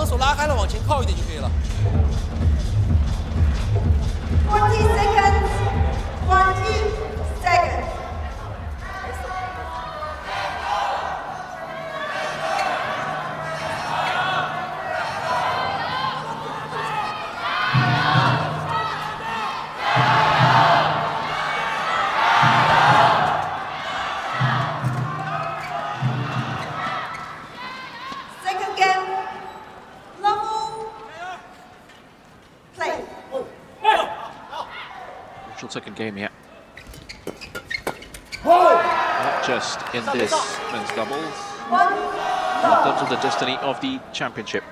手拉开了，往前靠一点就可以了。40 seconds. 40 seconds. Second game. Level. Play. Crucial second game here. Not just in this men's doubles, in terms of the destiny of the championship.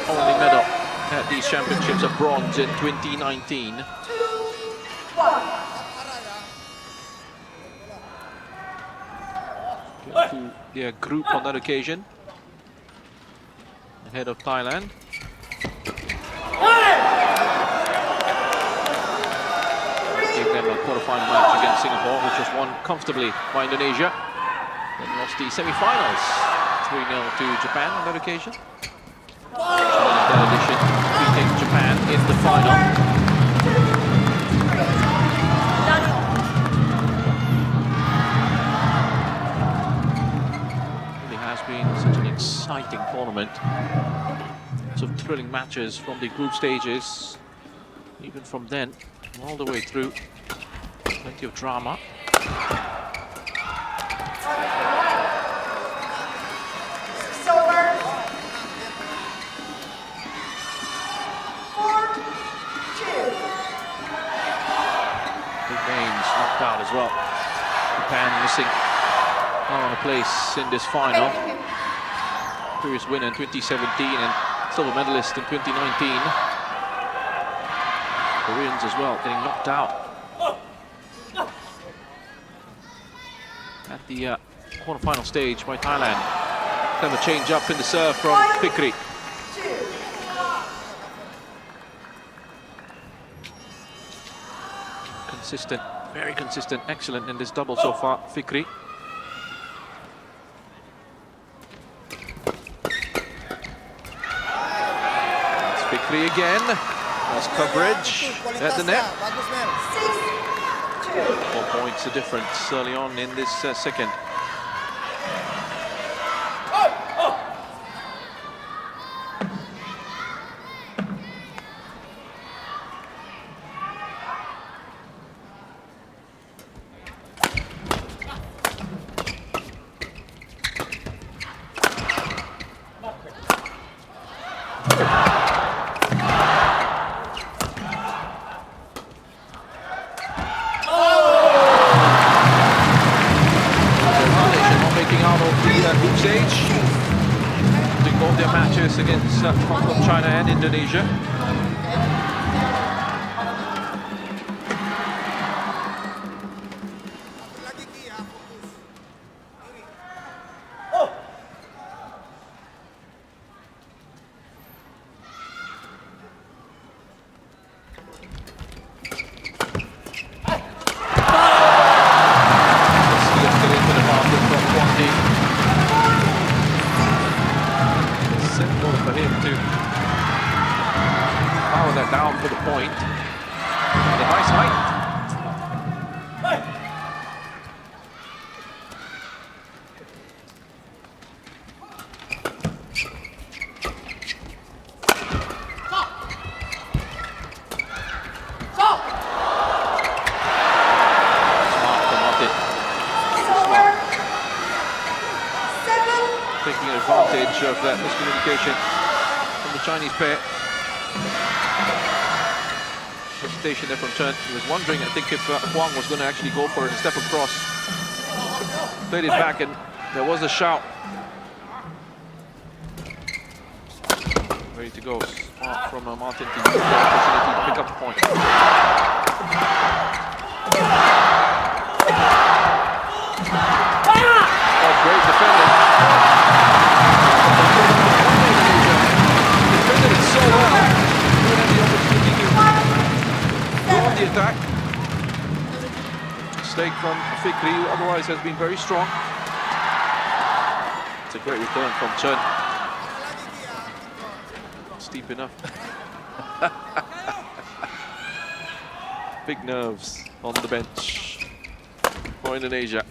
Only medal at these championships, a bronze in 2019. 2, 1. Good to their group on that occasion, ahead of Thailand. Gave them a quarter-final match against Singapore, which was won comfortably by Indonesia. Then lost the semi-finals 3-0 to Japan on that occasion. That edition, beating Japan in the final. Really has been such an exciting tournament. Lots of thrilling matches from the group stages, even from then, all the way through. Plenty of drama. Out as well. Japan missing out on a place in this final. Previous winner in 2017 and silver medalist in 2019. Koreans as well getting knocked out at the quarter-final stage by Thailand. Then a change up in the serve from FIKRI. Consistent. Very consistent, excellent in this double so far, FIKRI. It's FIKRI again. Nice coverage at the net. 4 points the difference early on in this second. Against Hong Kong, China and Indonesia. Down for the point. And a nice height. Smart for Martin. Taking advantage of that miscommunication from the Chinese pair. Hesitation there from Chen. He was wondering, I think, if Huang was going to actually go for it and step across. Played it back and there was a shout. Ready to go. Smart from Martin to use the opportunity to pick up the point. Oh, great defending. Defended it so well. Didn't have the opportunity to go on the attack. Mistake from FIKRI, who otherwise has been very strong. It's a great return from CHEN. Steep enough. Big nerves on the bench for Indonesia.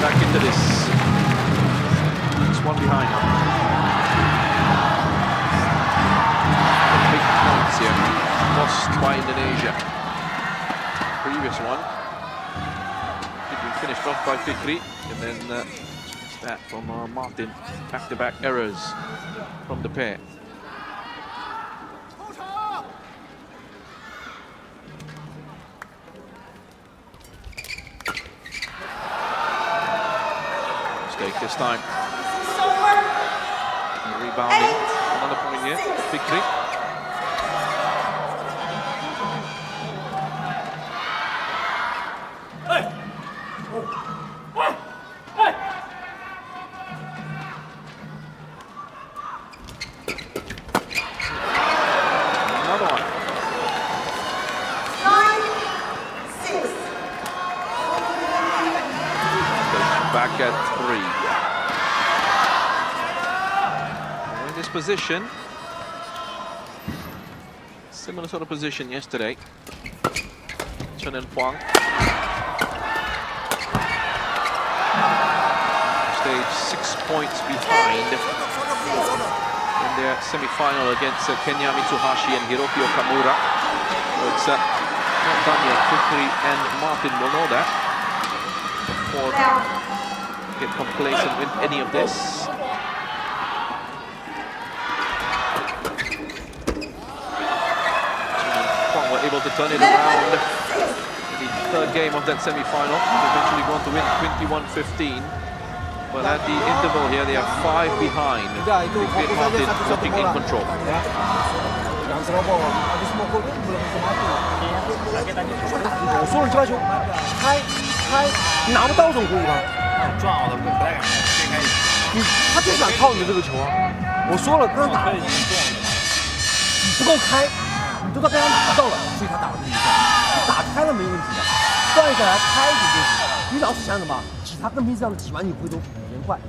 Back into this. 6-1 behind. Big points here. Lost by Indonesia. Previous one. Did be finished off by FIKRI. And then that from Martin. Back-to-back errors from the pair. This time. Rebounding. Another point here. FIKRI. Another one. 9-6. Back at 3. This position, similar sort of position yesterday. CHEN and HUANG. Stage 6 points behind in their semi-final against Kenya Mitsuhashi and Hiroki Okamura. So it's not done yet. FIKRI and Martin will know that before they get complacent with any of this. Were able to turn it around in the third game of that semi-final. Eventually going to win 21-15. But at the interval here, they are 5 behind. FIKRI and Martin looking in control. 我说了这球，开，你拿不到总可以吧？撞我了，不太敢先开始。他就想靠你的这个球啊！我说了，跟他打，你不够开，你都被他拿到了，所以他打了这一下。你打开了没问题的，断下来开就行。你老是想什么？挤他跟平时这样挤完你回头比别人快，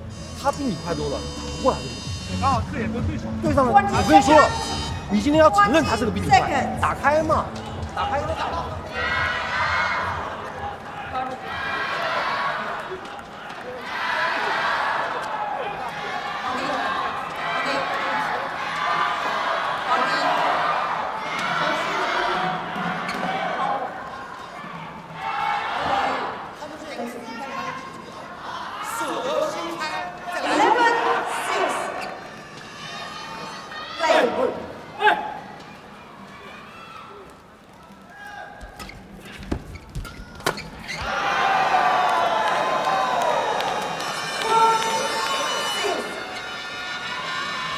他比你快多了，不过来这个。刚好对眼跟对手对上了，我跟你说了，你今天要承认他这个比你快，打开嘛，打开就打嘛。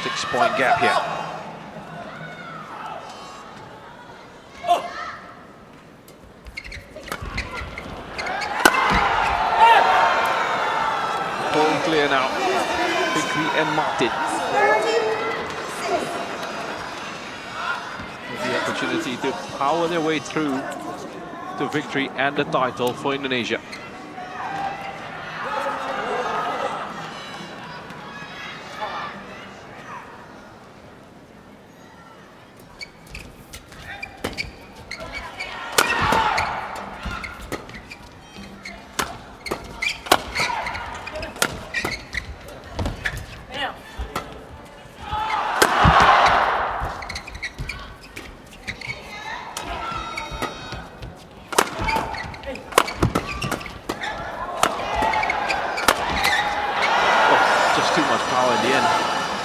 6-point gap here. Ball clear now. FIKRI and Martin. The opportunity to power their way through to victory and the title for Indonesia.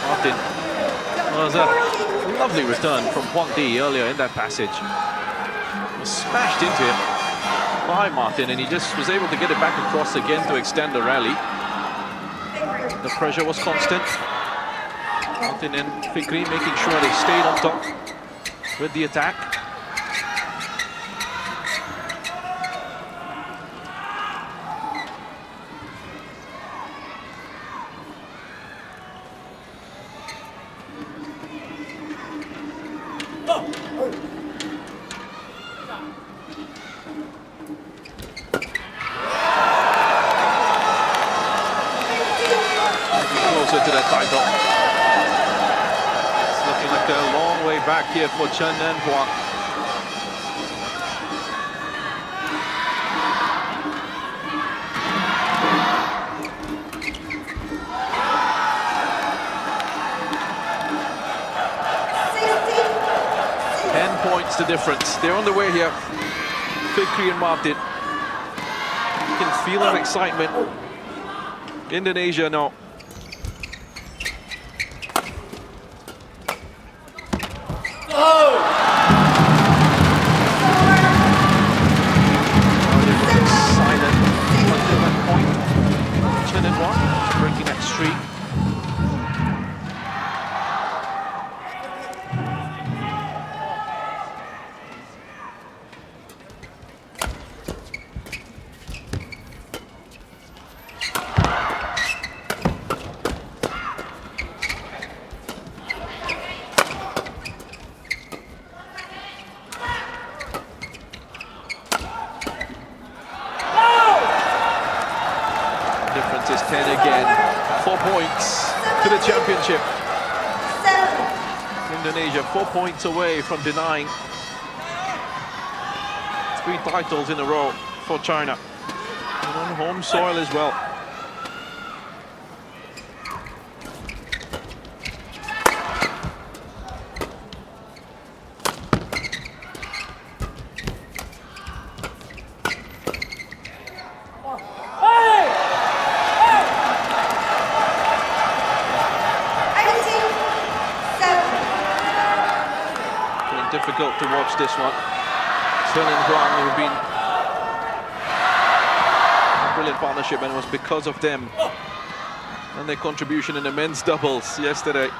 Martin. Was a lovely return from Huang Di earlier in that passage. Was smashed into him by Martin, and he just was able to get it back across again to extend the rally. The pressure was constant. Martin and FIKRI making sure they stayed on top with the attack. Closer to that title. It's looking like a long way back here for CHEN and HUANG. Points the difference. They're on the way here. FIKRI and Martin. You can feel that excitement. Indonesia now. Silent until that point. CHEN and HUANG breaking that streak. Difference is 10 again. 4 points to the championship. Indonesia 4 points away from denying 3 titles in a row for China. And on home soil as well. Difficult to watch this one. CHEN and HUANG have been a brilliant partnership, and it was because of them and their contribution in the men's doubles yesterday.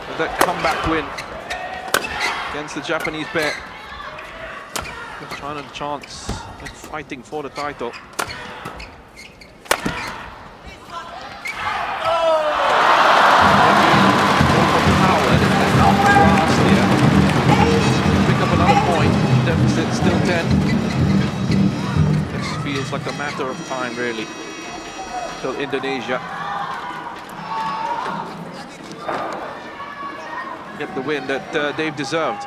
With that comeback win against the Japanese pair. Gives China a chance at fighting for the title. Deficit still 10. This feels like a matter of time, really, till Indonesia get the win that they've deserved.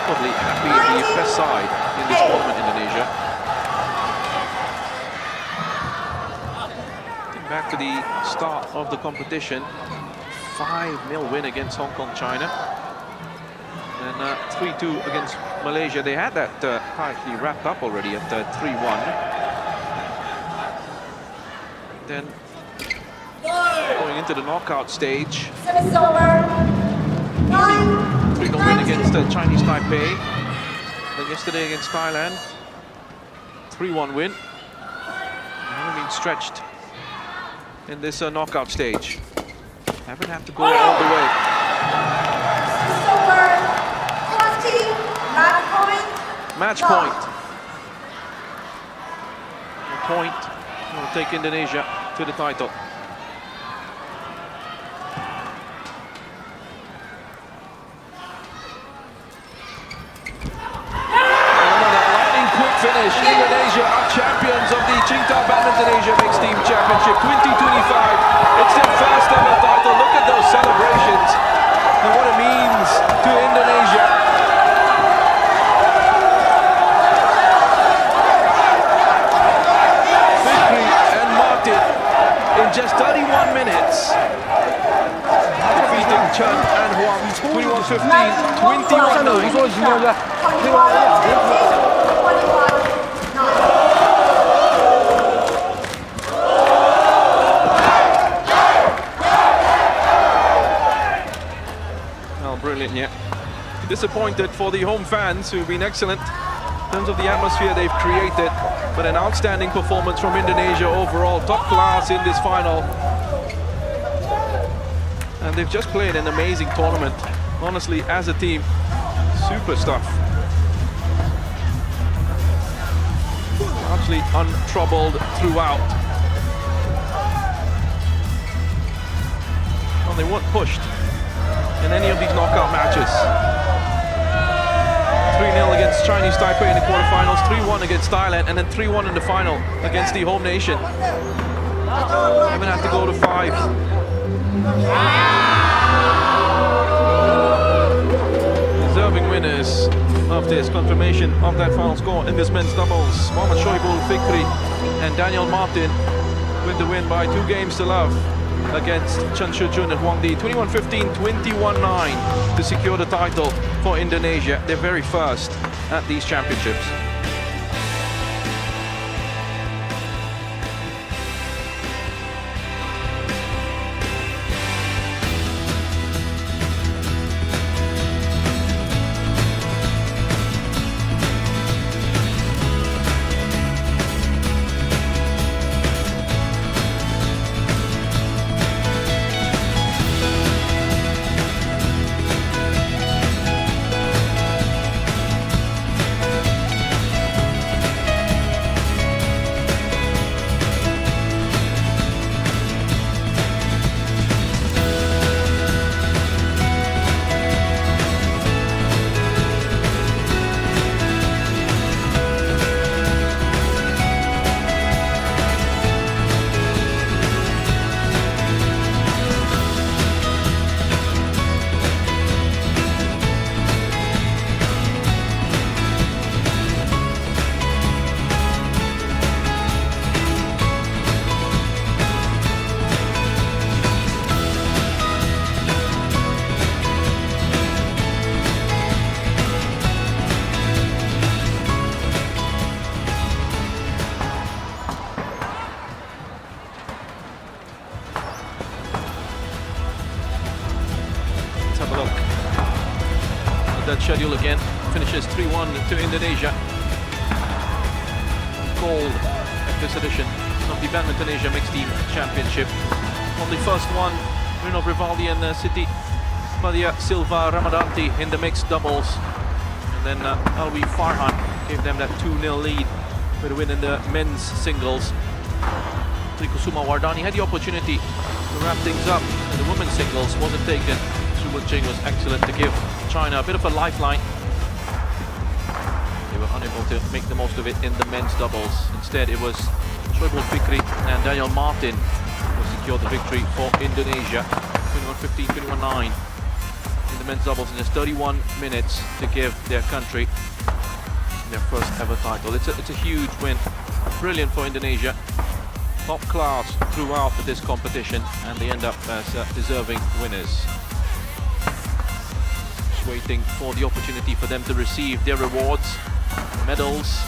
Probably happy to be the best side in this tournament, Indonesia. Back to the start of the competition, 5-0 win against Hong Kong, China, and 3-2 against Malaysia. They had that tightly wrapped up already at 3-1. Then going into the knockout stage, 3-0 win against Chinese Taipei. Then yesterday against Thailand, 3-1 win. They haven't been stretched in this knockout stage. Haven't had to go all the way. Match point. A point will take Indonesia to the title. Finish. Indonesia are champions of the TSINGTAO Badminton Asia Mixed Team Championship 2025. It's their first ever title. Look at those celebrations and what it means to Indonesia. FIKRI and Martin in just 31 minutes defeating CHEN and HUANG 21-15. 上面有人说赢对不对？对吧？Well, brilliant, yeah. Disappointed for the home fans who've been excellent in terms of the atmosphere they've created, but an outstanding performance from Indonesia overall, top class in this final. And they've just played an amazing tournament. Honestly, as a team, super stuff. Largely untroubled throughout. Well, they weren't pushed in any of these knockout matches. 3-0 against Chinese Taipei in the quarterfinals, 3-1 against Thailand, and then 3-1 in the final against the home nation. Haven't had to go to 5. Deserving winners of this confirmation of that final score in this men's doubles. Shohibul, FIKRI and Daniel Martin with the win by 2 games to love against Chen Shijun and HUANG, 21-15, 21-9 to secure the title for Indonesia, their very first at these championships. That schedule again finishes 3-1 to Indonesia. Gold at this edition of the Badminton Asia Mixed Team Championship. On the first one, Rinov, RIVALDY and Siti, Fadia, Silva, RAMADHANTI in the mixed doubles. And then Alwi, FARHAN gave them that 2-0 lead with a win in the men's singles. Putri, Kusuma, WARDANI had the opportunity to wrap things up in the women's singles, wasn't taken. Jing was excellent to give China a bit of a lifeline. They were unable to make the most of it in the men's doubles. Instead, it was Shohibul, FIKRI and Daniel Martin who secured the victory for Indonesia. 21-15, 21-9 in the men's doubles in just 31 minutes to give their country their first ever title. It's a huge win. Brilliant for Indonesia. Top class throughout this competition, and they end up as deserving winners. Waiting for the opportunity for them to receive their rewards, medals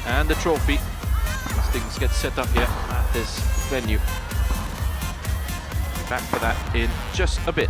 and the trophy as things get set up here at this venue. Back for that in just a bit.